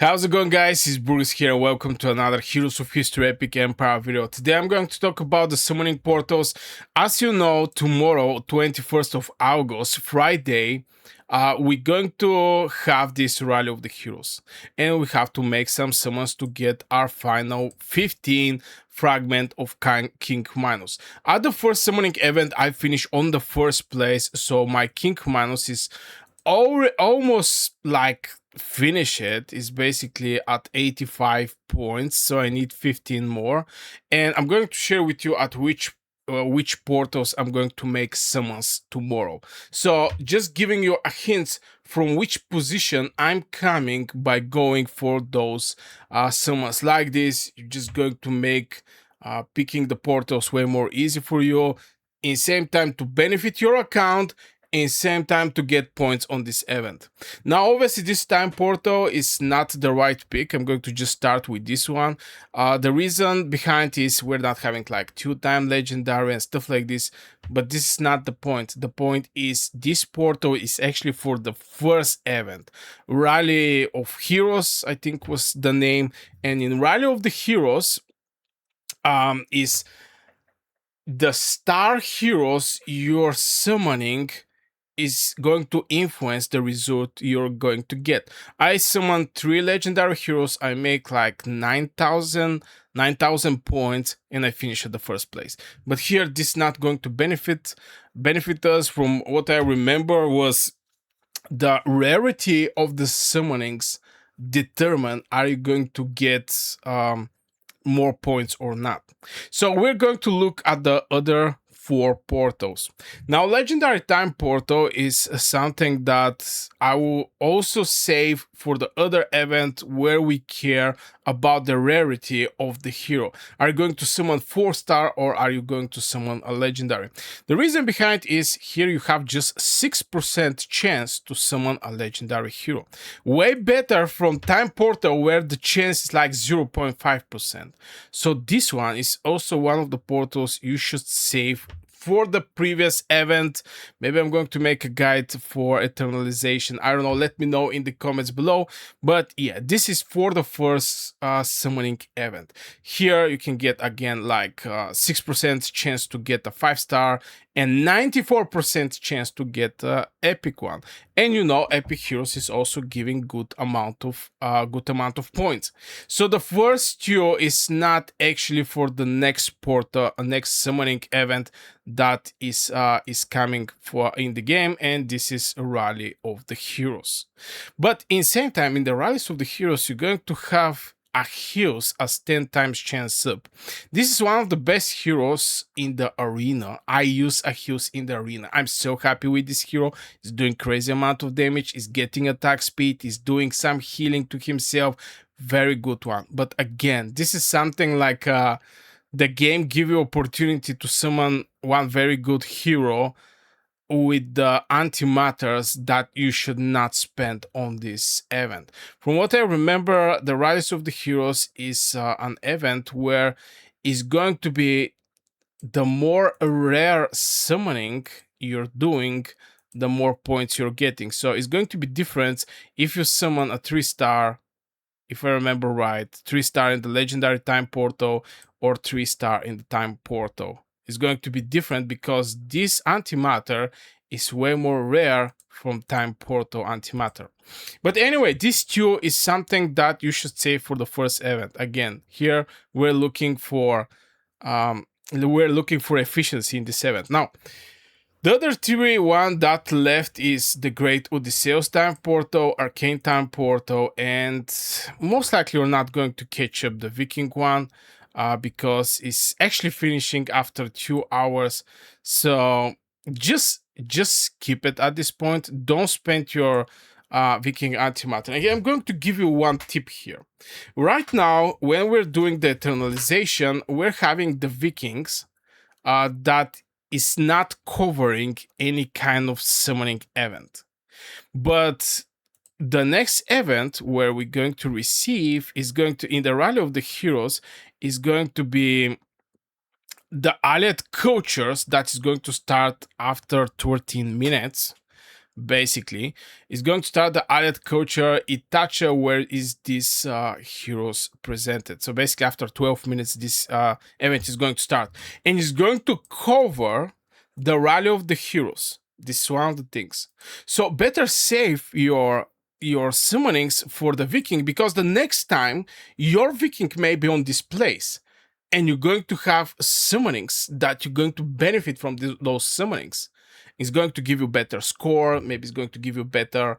How's it going, guys? It's Bruce here and welcome to another Heroes of History Epic Empire video. Today I'm going to talk about the summoning portals. As you know, tomorrow, 21st of August, Friday, we're going to have this Rally of the Heroes. And we have to make some summons to get our final 15 fragment of King Minus. At the first summoning event, I finished on the first place, so my King Minus is almost like finish it. Is basically at 85 points, so I need 15 more, and I'm going to share with you at which portals I'm going to make summons tomorrow. So just giving you a hint from which position I'm coming by going for those summons like this. You're just going to make picking the portals way more easy for you, in same time to benefit your account, in same time to get points on this event. Now obviously this time portal is not the right pick. I'm going to just start with this one. The reason behind is we're not having like 2-time legendary and stuff like this, but this is not the point. The point is this portal is actually for the first event. Rally of Heroes, I think was the name, and in Rally of the Heroes is the star heroes you're summoning is going to influence the result you're going to get. I summon 3 legendary heroes, I make like 9,000 points, and I finish at the first place. But here this is not going to benefit us. From what I remember was the rarity of the summonings determine are you going to get more points or not. So we're going to look at the other 4 portals. Now legendary time portal is something that I will also save for the other event where we care about the rarity of the hero. Are you going to summon 4-star or are you going to summon a legendary? The reason behind is here you have just 6% chance to summon a legendary hero. Way better from time portal where the chance is like 0.5%. So this one is also one of the portals you should save for the previous event. Maybe I'm going to make a guide for eternalization. I don't know, let me know in the comments below. But yeah, this is for the first summoning event. Here you can get again like 6% chance to get a 5-star and 94% chance to get epic one. And you know, epic heroes is also giving good amount of points. So the first 2 is not actually for the next portal, next summoning event that is coming for in the game, and this is a Rally of the Heroes. But in same time, in the Rallies of the Heroes, you're going to have a heroes as 10 times chance up. This is one of the best heroes in the arena. I use a heroes in the arena. I'm so happy with this hero. He's doing crazy amount of damage, he's getting attack speed, he's doing some healing to himself. Very good one. But again, this is something like the game give you opportunity to summon one very good hero with the antimatters that you should not spend on this event. From what I remember, the Rise of the Heroes is an event where is going to be the more rare summoning you're doing, the more points you're getting. So it's going to be different if you summon a 3-star, if I remember right, 3-star in the legendary time portal or 3-star in the time portal. Is going to be different because this antimatter is way more rare from time portal antimatter. But anyway, this 2 is something that you should save for the first event. Again, here we're looking for efficiency in this event. Now, the other 3 one that left is the Great Odysseus time portal, Arcane time portal, and most likely you're not going to catch up the Viking one. Because it's actually finishing after 2 hours. So just skip it at this point. Don't spend your Viking antimatter. Again, I'm going to give you one tip here. Right now, when we're doing the eternalization, we're having the Vikings that is not covering any kind of summoning event. But the next event where we're going to receive is going to, in the Rally of the Heroes, is going to be the allied cultures that is going to start after 13 minutes. basically, is going to start the allied culture Itacha, where is this heroes presented. So basically after 12 minutes this event is going to start, and it's going to cover the rally of the heroes. This is one of the things. So better save your summonings for the Viking, because the next time your Viking may be on this place and you're going to have summonings that you're going to benefit from those summonings. It's going to give you better score, maybe it's going to give you better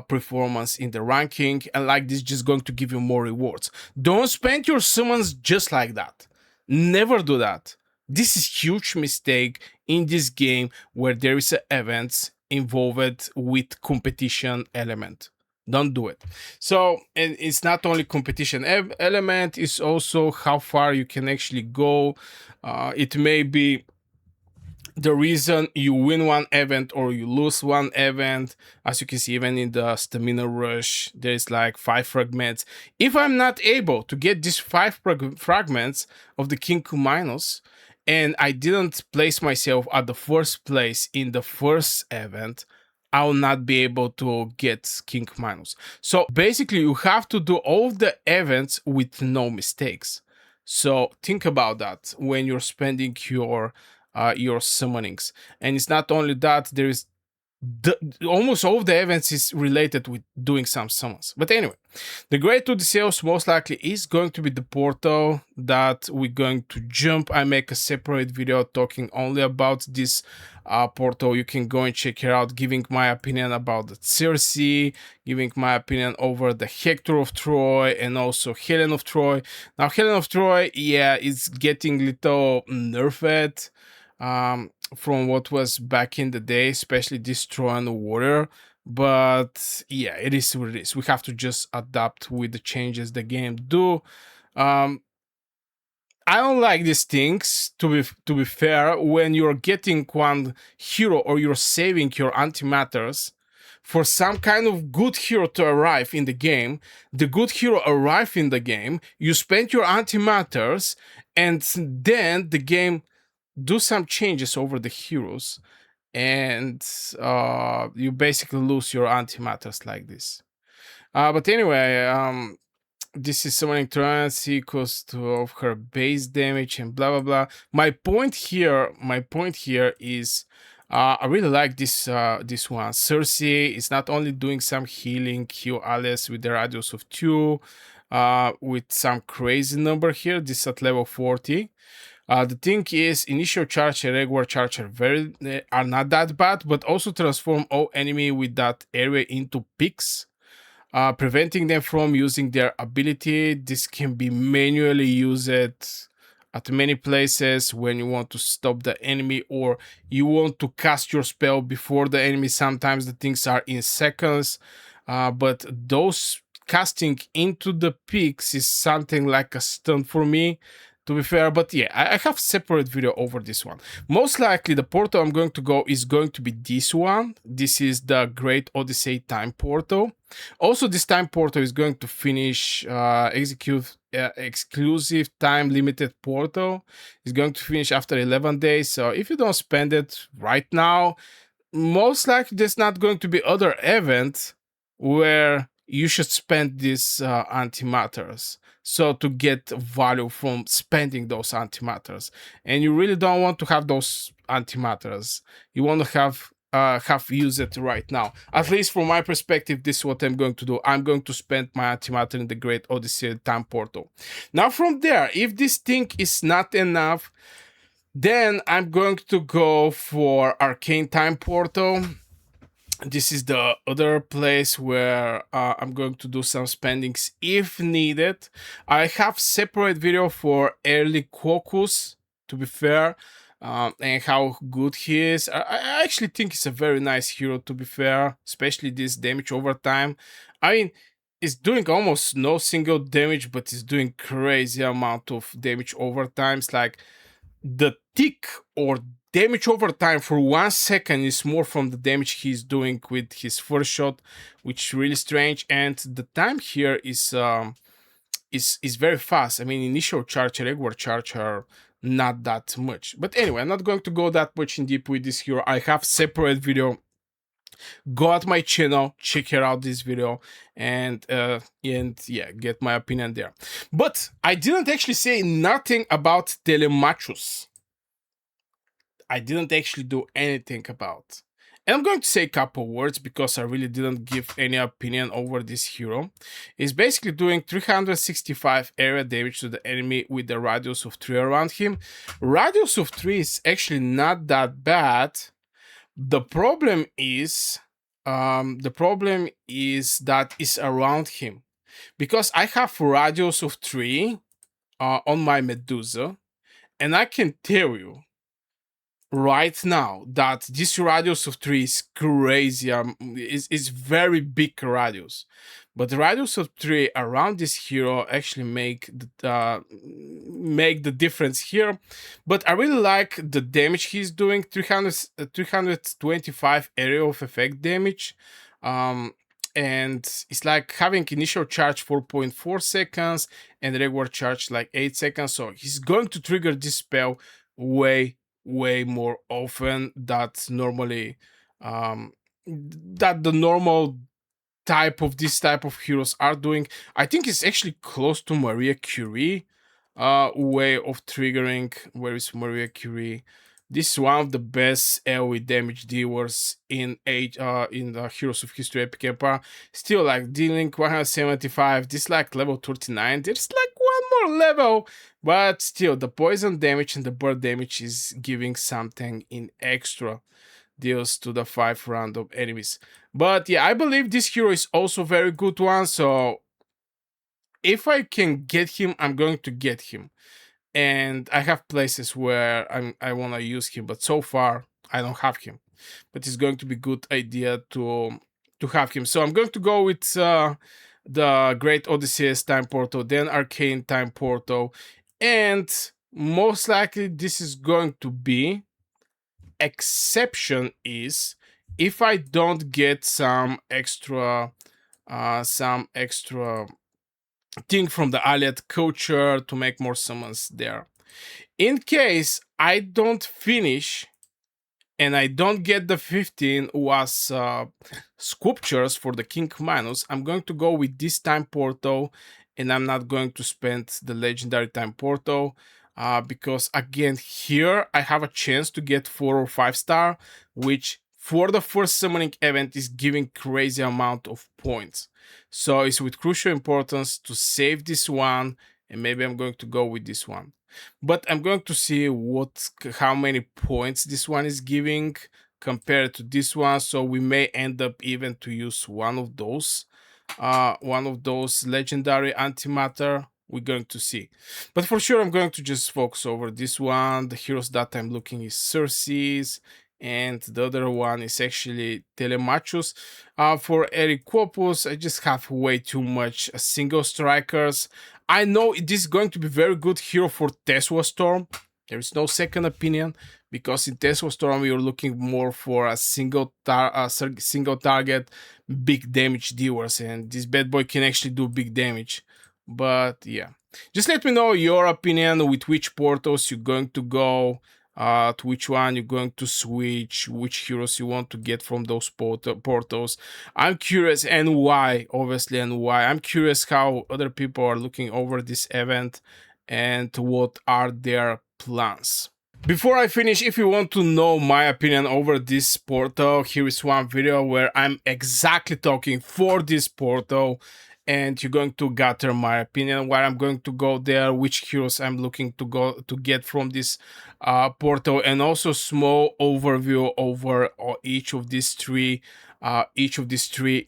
performance in the ranking, and like this, just going to give you more rewards. Don't spend your summons just like that. Never do that. This is huge mistake in this game where there is events involved with competition element. Don't do it. So, and it's not only competition element, it's also how far you can actually go. It may be the reason you win one event or you lose one event. As you can see, even in the stamina rush, there's like 5 fragments. If I'm not able to get these 5 fragments of the King Minos, and I didn't place myself at the first place in the first event, I will not be able to get King Minos. So basically, you have to do all the events with no mistakes. So think about that when you're spending your summonings. And it's not only that, there is almost all of the events is related with doing some summons. But anyway, the Great Odysseus most likely is going to be the portal that we're going to jump. I make a separate video talking only about this portal. You can go and check it out, giving my opinion about the Circe, giving my opinion over the Hector of Troy and also Helen of Troy. Now, Helen of Troy, yeah, it's getting little nerfed from what was back in the day, especially this Trojan Warrior. But yeah, it is what it is. We have to just adapt with the changes the game do. I don't like these things, to be fair. When you're getting one hero or you're saving your antimatters for some kind of good hero to arrive in the game, the good hero arrive in the game, you spend your antimatters, and then the game do some changes over the heroes, and you basically lose your antimatters like this. But anyway, this is summoning trance equals to of her base damage and blah blah blah. My point here is I really like this one. Circe is not only doing some healing, heal Alice with the radius of 2, with some crazy number here. This at level 40. The thing is, initial charge and regular charge are not that bad, but also transform all enemy with that area into picks, preventing them from using their ability. This can be manually used at many places when you want to stop the enemy or you want to cast your spell before the enemy. Sometimes the things are in seconds, but those casting into the picks is something like a stun for me, to be fair. But yeah, I have separate video over this one. Most likely the portal I'm going to go is going to be this one. This is the Great Odyssey time portal. Also, this time portal is going to finish execute exclusive time limited portal. It's going to finish after 11 days. So if you don't spend it right now, most likely there's not going to be other event where you should spend these antimatters, so to get value from spending those antimatters. And you really don't want to have those antimatters. You want to have used it right now. At least from my perspective, this is what I'm going to do. I'm going to spend my antimatter in the Great Odyssey time portal. Now from there, if this thing is not enough, then I'm going to go for Arcane time portal. This is the other place where I'm going to do some spendings if needed. I have separate video for early Quocus, to be fair, and how good he is. I actually think he's a very nice hero, to be fair, especially this damage over time. I mean, it's doing almost no single damage, but it's doing crazy amount of damage over time. It's like the tick or damage over time for 1 second is more from the damage he's doing with his first shot, which is really strange. And the time here is very fast. I mean, initial charge and regular charge are not that much. But anyway, I'm not going to go that much in deep with this hero. I have separate video go at my channel, check out this video, and yeah, get my opinion there. But I didn't actually say nothing about Telemachus. I didn't actually do anything about. And I'm going to say a couple words because I really didn't give any opinion over this hero. It's basically doing 365 area damage to the enemy with a radius of 3 around him. Radius of 3 is actually not that bad. The problem is that it's around him. Because I have radius of 3 on my Medusa, and I can tell you right now that this radius of 3 is crazy. It's very big radius, but the radius of 3 around this hero actually make the difference here. But I really like the damage he's doing. 325 area of effect damage, and it's like having initial charge 4.4 seconds and regular charge like 8 seconds. So he's going to trigger this spell way more often that normally that the normal this type of heroes are doing. I think it's actually close to Maria Curie way of triggering. Where is Maria Curie? This is one of the best AoE damage dealers in the Heroes of History Epic Empire. Still like dealing 175. This is like level 39. There's like one more level, but still the poison damage and the bird damage is giving something in extra deals to the 5 random enemies. But yeah, I believe this hero is also very good one. So if I can get him, I'm going to get him. And I have places where I want to use him, but so far I don't have him. But it's going to be good idea to have him. So I'm going to go with the Great Odysseus Time Portal, then Arcane Time Portal, and most likely this is going to be exception is if I don't get some extra thing from the Allied culture to make more summons there. In case I don't finish and I don't get the 15 was sculptures for the King Manus, I'm going to go with this time portal, and I'm not going to spend the legendary time portal because again here I have a chance to get 4 or 5 star, which for the first summoning event is giving crazy amount of points. So it's with crucial importance to save this one, and maybe I'm going to go with this one. But I'm going to see how many points this one is giving compared to this one. So we may end up even to use one of those legendary antimatter. We're going to see. But for sure, I'm going to just focus over this one. The heroes that I'm looking is Circe's, and the other one is actually Telemachus. For Eric Corpus, I just have way too much single strikers. I know this is going to be very good hero for Tesla Storm. There is no second opinion, because in Tesla Storm you're looking more for a single target, big damage dealers, and this bad boy can actually do big damage. But yeah, just let me know your opinion with which portals you're going to go, to which one you're going to switch, which heroes you want to get from those portals. I'm curious, and why, obviously, and why. I'm curious how other people are looking over this event and what are their plans. Before I finish, if you want to know my opinion over this portal, here is one video where I'm exactly talking for this portal, and you're going to gather my opinion, where I'm going to go there, which heroes I'm looking to get from this portal, and also small overview over each of these three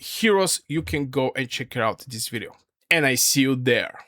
heroes. You can go and check out this video, and I see you there.